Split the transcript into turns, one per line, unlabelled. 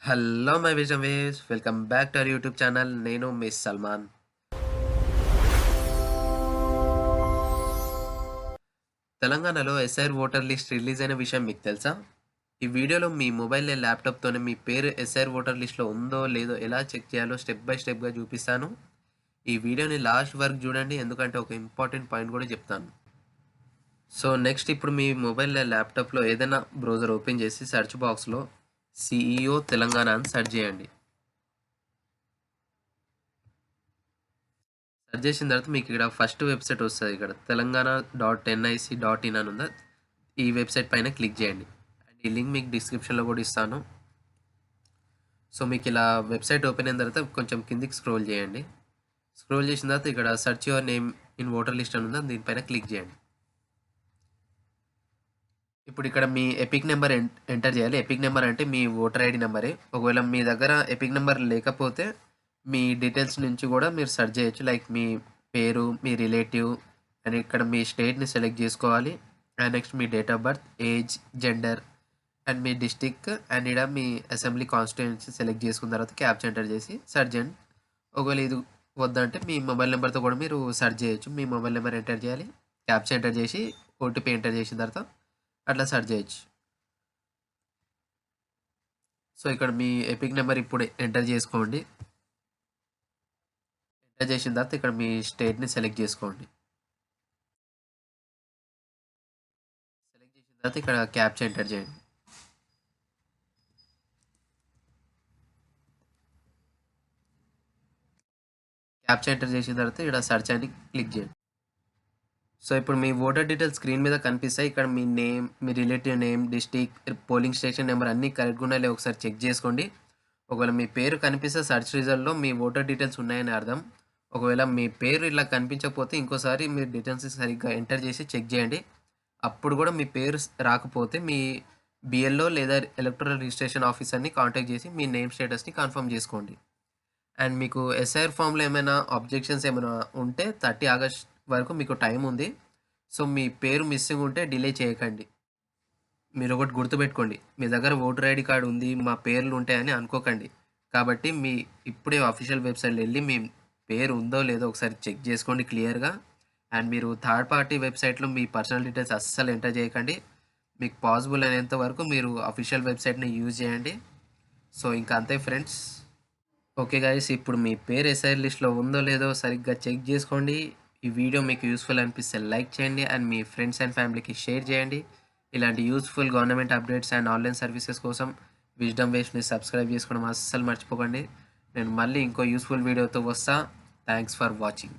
Hello my visionaries, welcome back to our YouTube channel. నేను miss Salman. తెలంగాణలో SIR voter list release అయిన విషయం మీకు తెలుసా? ఈ వీడియోలో మీ మొబైల్ ల్యాప్టాప్తోనే మీ పేరు ఎస్ఐఆర్ ఓటర్ లిస్ట్లో ఉందో లేదో ఎలా చెక్ చేయాలో స్టెప్ బై స్టెప్గా చూపిస్తాను. ఈ వీడియోని లాస్ట్ వరకు చూడండి, ఎందుకంటే ఒక ఇంపార్టెంట్ పాయింట్ కూడా చెప్తాను. సో నెక్స్ట్, ఇప్పుడు మీ మొబైల్ ల్యాప్టాప్లో ఏదైనా బ్రౌజర్ ఓపెన్ చేసి సెర్చ్ బాక్స్లో సిఈఓ తెలంగాణ అని సెర్చ్ చేయండి. సెర్చ్ చేసిన తర్వాత మీకు ఇక్కడ ఫస్ట్ వెబ్సైట్ వస్తుంది. ఇక్కడ telanggana.nic.in అని ఉందా, ఈ వెబ్సైట్ పైన క్లిక్ చేయండి. అండ్ ఈ లింక్ మీకు డిస్క్రిప్షన్లో కూడా ఇస్తాను. సో మీకు ఇలా వెబ్సైట్ ఓపెన్ అయిన తర్వాత కొంచెం కిందికి స్క్రోల్ చేయండి. స్క్రోల్ చేసిన తర్వాత ఇక్కడ search your name in voter list అని ఉందా, దీనిపైన క్లిక్ చేయండి. ఇప్పుడు ఇక్కడ మీ ఎపిక్ నెంబర్ ఎంటర్ చేయాలి. ఎపిక్ నెంబర్ అంటే మీ ఓటర్ ఐడి నెంబరే. ఒకవేళ మీ దగ్గర ఎపిక్ నెంబర్ లేకపోతే మీ డీటెయిల్స్ నుంచి కూడా మీరు సెర్చ్ చేయొచ్చు. లైక్ మీ పేరు, మీ రిలేటివ్, అండ్ ఇక్కడ మీ స్టేట్ని సెలెక్ట్ చేసుకోవాలి. And next me date of birth, age, gender, and me district, and ఇక్కడ మీ అసెంబ్లీ కాన్స్టిట్యుయెన్సీ సెలెక్ట్ చేసుకున్న తర్వాత క్యాప్చా ఎంటర్ చేసి సెర్చ్ చేయండి. ఒకవేళ ఇది వద్దంటే మీ మొబైల్ నెంబర్తో కూడా మీరు సెర్చ్ చేయొచ్చు. మీ మొబైల్ నెంబర్ ఎంటర్ చేయాలి, క్యాప్చా ఎంటర్ చేసి ఓటీపీ ఎంటర్ చేసిన తర్వాత అట్లా సెర్చ్ చేయొచ్చు. సో ఇక్కడ మీ ఎపిక్ నెంబర్ ఇప్పుడు ఎంటర్ చేసుకోండి. ఎంటర్ చేసిన తర్వాత ఇక్కడ మీ స్టేట్ని సెలెక్ట్ చేసుకోండి. సెలెక్ట్ చేసిన తర్వాత ఇక్కడ క్యాప్చా ఎంటర్ చేయండి. క్యాప్చా ఎంటర్ చేసిన తర్వాత ఇక్కడ సెర్చ్ అని క్లిక్ చేయండి. సో ఇప్పుడు మీ ఓటర్ డీటెయిల్స్ స్క్రీన్ మీద కనిపిస్తాయి. ఇక్కడ మీ నేమ్, మీ relative name, district, polling station number అన్నీ కరెక్ట్గా ఉన్నాయో ఒకసారి చెక్ చేసుకోండి. ఒకవేళ మీ పేరు కనిపిస్తే సెర్చ్ రిజల్ట్లో మీ ఓటర్ డీటెయిల్స్ ఉన్నాయని అర్థం. ఒకవేళ మీ పేరు ఇలా కనిపించకపోతే ఇంకోసారి మీ డీటెయిల్స్ సరిగ్గా ఎంటర్ చేసి చెక్ చేయండి. అప్పుడు కూడా మీ పేరు రాకపోతే మీ బిఎల్ఓ లేదా ఎలక్టోరల్ రిజిస్ట్రేషన్ ఆఫీసర్ని కాంటాక్ట్ చేసి మీ నేమ్ స్టేటస్ని కన్ఫర్మ్ చేసుకోండి. అండ్ మీకు ఎస్ఐఆర్ ఫామ్లో ఏమైనా అబ్జెక్షన్స్ ఏమైనా ఉంటే 30 ఆగస్ట్ వరకు మీకు టైం ఉంది. సో మీ పేరు మిస్సింగ్ ఉంటే డిలే చేయకండి. మీరు ఒకటి గుర్తుపెట్టుకోండి, మీ దగ్గర ఓటర్ ఐడి కార్డు ఉంది, మా పేర్లు ఉంటాయని అనుకోకండి. కాబట్టి మీ ఇప్పుడే అఫీషియల్ వెబ్సైట్లో వెళ్ళి మీ పేరు ఉందో లేదో ఒకసారి చెక్ చేసుకోండి క్లియర్గా. అండ్ మీరు థర్డ్ పార్టీ వెబ్సైట్లో మీ పర్సనల్ డీటెయిల్స్ అస్సలు ఎంటర్ చేయకండి. మీకు పాసిబుల్ అయినంత వరకు మీరు అఫీషియల్ వెబ్సైట్ని యూజ్ చేయండి. సో ఇంకా అంతే ఫ్రెండ్స్. ఓకే గైస్, ఇప్పుడు మీ పేరు ఎస్ఐఆర్ లిస్ట్లో ఉందో లేదో సరిగ్గా చెక్ చేసుకోండి. ఈ వీడియో మీకు యూస్ఫుల్ అనిపిస్తే లైక్ చేయండి అండ్ మీ ఫ్రెండ్స్ అండ్ ఫ్యామిలీకి షేర్ చేయండి. ఇలాంటి useful government updates and online services కోసం విజ్డమ్ వేవ్స్ని సబ్స్క్రైబ్ చేసుకోవడం అస్సలు మర్చిపోకండి. నేను మళ్ళీ ఇంకో యూస్ఫుల్ వీడియోతో వస్తా. Thanks for watching.